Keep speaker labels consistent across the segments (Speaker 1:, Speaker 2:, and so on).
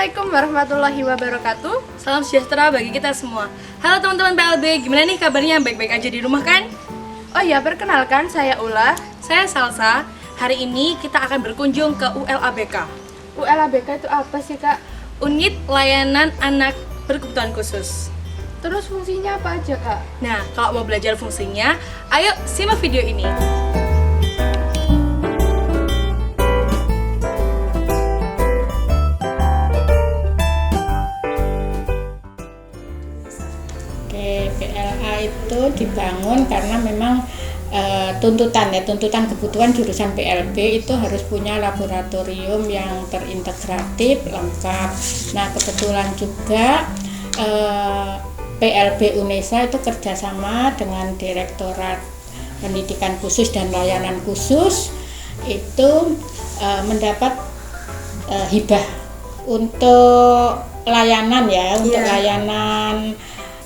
Speaker 1: Assalamualaikum warahmatullahi wabarakatuh.
Speaker 2: Salam sejahtera bagi kita semua. Halo teman-teman PLB, gimana nih kabarnya? Baik-baik aja di rumah kan?
Speaker 1: Oh ya, perkenalkan saya Ula.
Speaker 2: Saya Salsa. Hari ini kita akan berkunjung ke ULABK.
Speaker 1: ULABK itu apa sih, Kak?
Speaker 2: Unit Layanan Anak Berkebutuhan Khusus.
Speaker 1: Terus fungsinya apa aja, Kak?
Speaker 2: Nah, kalau mau belajar fungsinya, ayo simak video ini.
Speaker 3: PLA itu dibangun karena memang tuntutan kebutuhan jurusan PLB itu harus punya laboratorium yang terintegratif lengkap. Nah, kebetulan juga PLB UNESA itu kerjasama dengan Direktorat Pendidikan Khusus dan Layanan Khusus itu mendapat hibah untuk layanan untuk layanan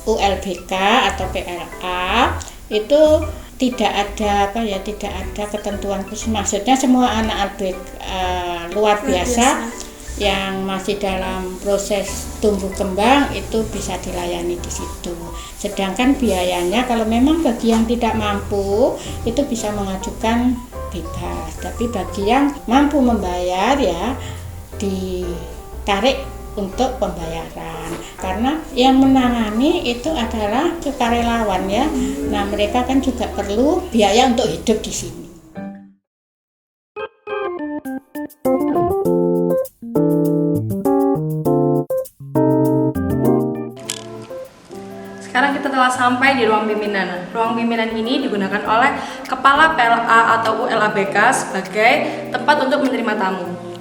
Speaker 3: ULBK atau PLA itu tidak ada ketentuan khusus. Maksudnya semua anak ABK luar biasa yang masih dalam proses tumbuh kembang itu bisa dilayani di situ. Sedangkan biayanya kalau memang bagi yang tidak mampu itu bisa mengajukan bebas. Tapi bagi yang mampu membayar ya ditarik untuk pembayaran, karena yang menangani itu adalah sukarelawan ya. Nah, mereka kan juga perlu biaya untuk hidup di sini.
Speaker 2: Sekarang kita telah sampai di ruang pimpinan. Ruang pimpinan ini digunakan oleh Kepala PLA atau ULABK sebagai tempat untuk menerima tamu.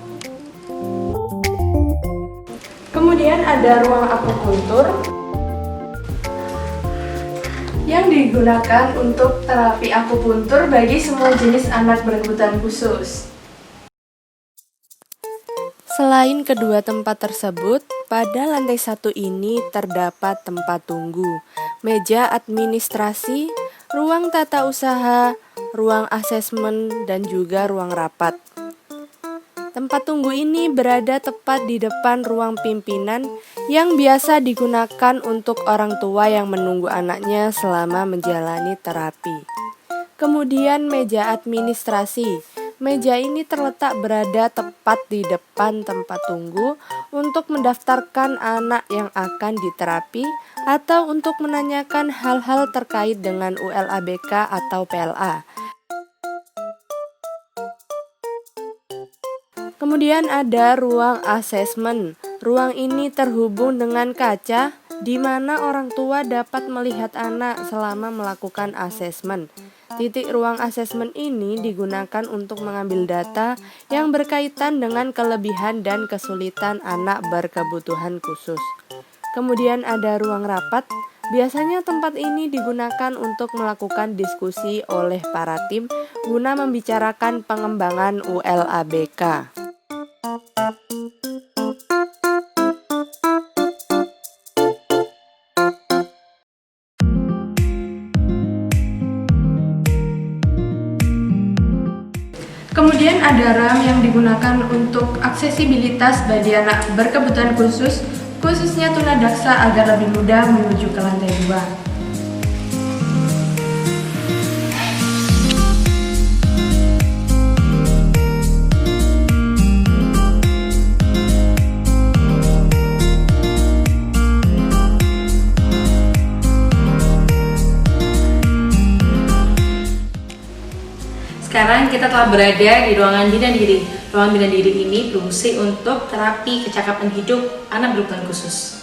Speaker 1: Kemudian ada ruang akupuntur yang digunakan untuk terapi akupuntur bagi semua jenis anak berkebutuhan khusus.
Speaker 4: Selain kedua tempat tersebut, pada lantai 1 ini terdapat tempat tunggu, meja administrasi, ruang tata usaha, ruang asesmen, dan juga ruang rapat. Tempat tunggu ini berada tepat di depan ruang pimpinan yang biasa digunakan untuk orang tua yang menunggu anaknya selama menjalani terapi. Kemudian meja administrasi. Meja ini terletak berada tepat di depan tempat tunggu untuk mendaftarkan anak yang akan diterapi atau untuk menanyakan hal-hal terkait dengan ULABK atau PLA. Kemudian ada ruang asesmen. Ruang ini terhubung dengan kaca di mana orang tua dapat melihat anak selama melakukan asesmen. Titik ruang asesmen ini digunakan untuk mengambil data yang berkaitan dengan kelebihan dan kesulitan anak berkebutuhan khusus. Kemudian ada ruang rapat. Biasanya tempat ini digunakan untuk melakukan diskusi oleh para tim guna membicarakan pengembangan ULABK.
Speaker 1: Kemudian ada RAM yang digunakan untuk aksesibilitas bagi anak berkebutuhan khusus, khususnya tunadaksa agar lebih mudah menuju ke lantai 2.
Speaker 2: Sekarang kita telah berada di ruangan bina diri. Ruangan bina diri ini berfungsi untuk terapi kecakapan hidup anak berkebutuhan khusus.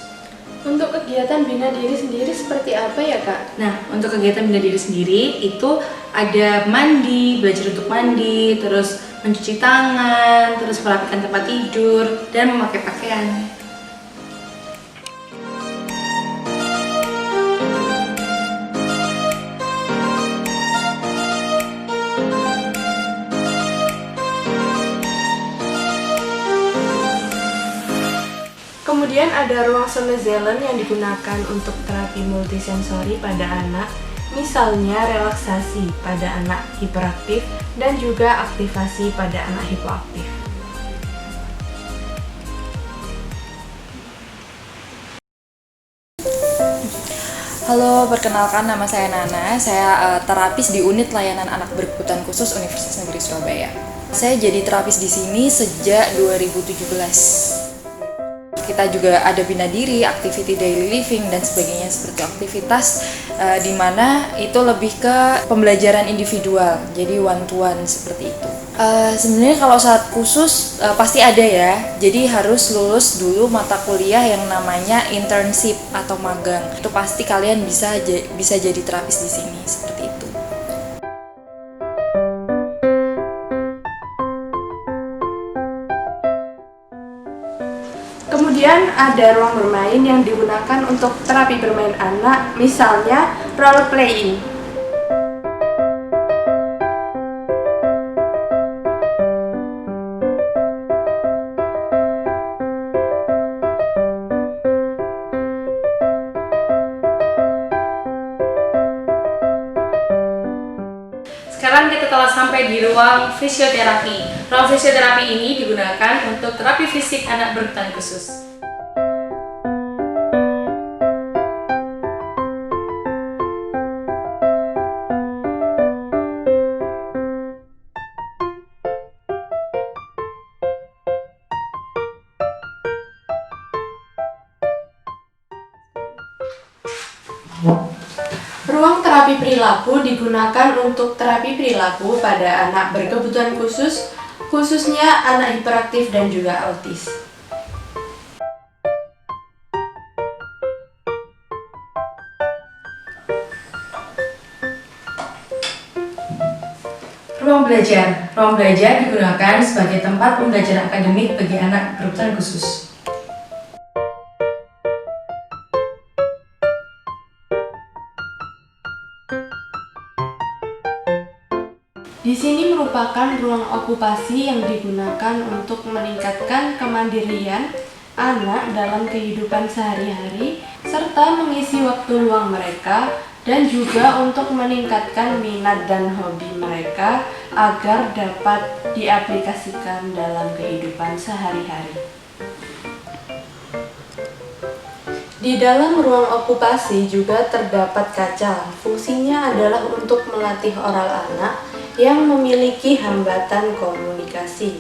Speaker 1: Untuk kegiatan bina diri sendiri seperti apa ya, Kak?
Speaker 2: Nah, untuk kegiatan bina diri sendiri itu ada mandi, belajar untuk mandi, terus mencuci tangan, terus merapikan tempat tidur, dan memakai pakaian.
Speaker 1: Kemudian ada ruang Sonezelen yang digunakan untuk terapi multisensori pada anak, misalnya relaksasi pada anak hiperaktif dan juga aktivasi pada anak hipoaktif.
Speaker 5: Halo, perkenalkan nama saya Nana. Saya terapis di unit layanan anak berkebutuhan khusus Universitas Negeri Surabaya. Saya jadi terapis di sini sejak 2017. Kita juga ada bina diri, activity daily living dan sebagainya seperti aktivitas di mana itu lebih ke pembelajaran individual, jadi one to one seperti itu. Sebenarnya kalau saat khusus pasti ada ya, jadi harus lulus dulu mata kuliah yang namanya internship atau magang. Itu pasti kalian bisa jadi terapis di sini seperti itu.
Speaker 1: Kemudian ada ruang bermain yang digunakan untuk terapi bermain anak, misalnya role playing.
Speaker 2: Sekarang kita telah sampai di ruang fisioterapi. Ruang fisioterapi ini digunakan untuk terapi fisik anak berkebutuhan khusus.
Speaker 1: Ruang terapi perilaku digunakan untuk terapi perilaku pada anak berkebutuhan khusus, khususnya anak hiperaktif dan juga autis.
Speaker 2: Ruang belajar. Ruang belajar digunakan sebagai tempat pembelajaran akademik bagi anak berkebutuhan khusus.
Speaker 1: Di sini merupakan ruang okupasi yang digunakan untuk meningkatkan kemandirian anak dalam kehidupan sehari-hari serta mengisi waktu luang mereka dan juga untuk meningkatkan minat dan hobi mereka agar dapat diaplikasikan dalam kehidupan sehari-hari. Di dalam ruang okupasi juga terdapat kaca. Fungsinya adalah untuk melatih oral anak yang memiliki hambatan komunikasi.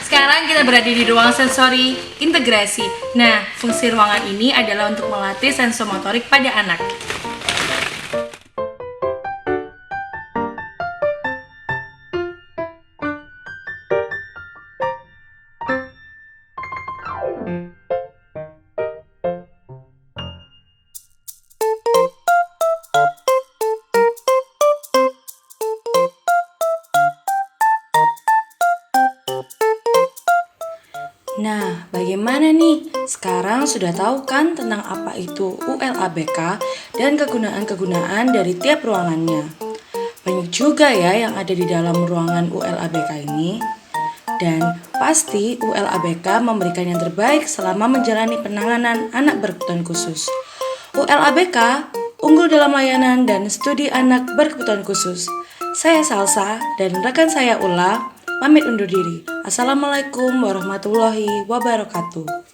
Speaker 2: Sekarang kita berada di ruang sensori integrasi. Nah, fungsi ruangan ini adalah untuk melatih sensomotorik pada anak.
Speaker 6: Nah, bagaimana nih? Sekarang sudah tahu kan tentang apa itu ULABK dan kegunaan-kegunaan dari tiap ruangannya. Banyak juga ya yang ada di dalam ruangan ULABK ini. Dan pasti ULABK memberikan yang terbaik selama menjalani penanganan anak berkebutuhan khusus. ULABK unggul dalam layanan dan studi anak berkebutuhan khusus. Saya Salsa dan rekan saya Ula pamit undur diri. Assalamualaikum warahmatullahi wabarakatuh.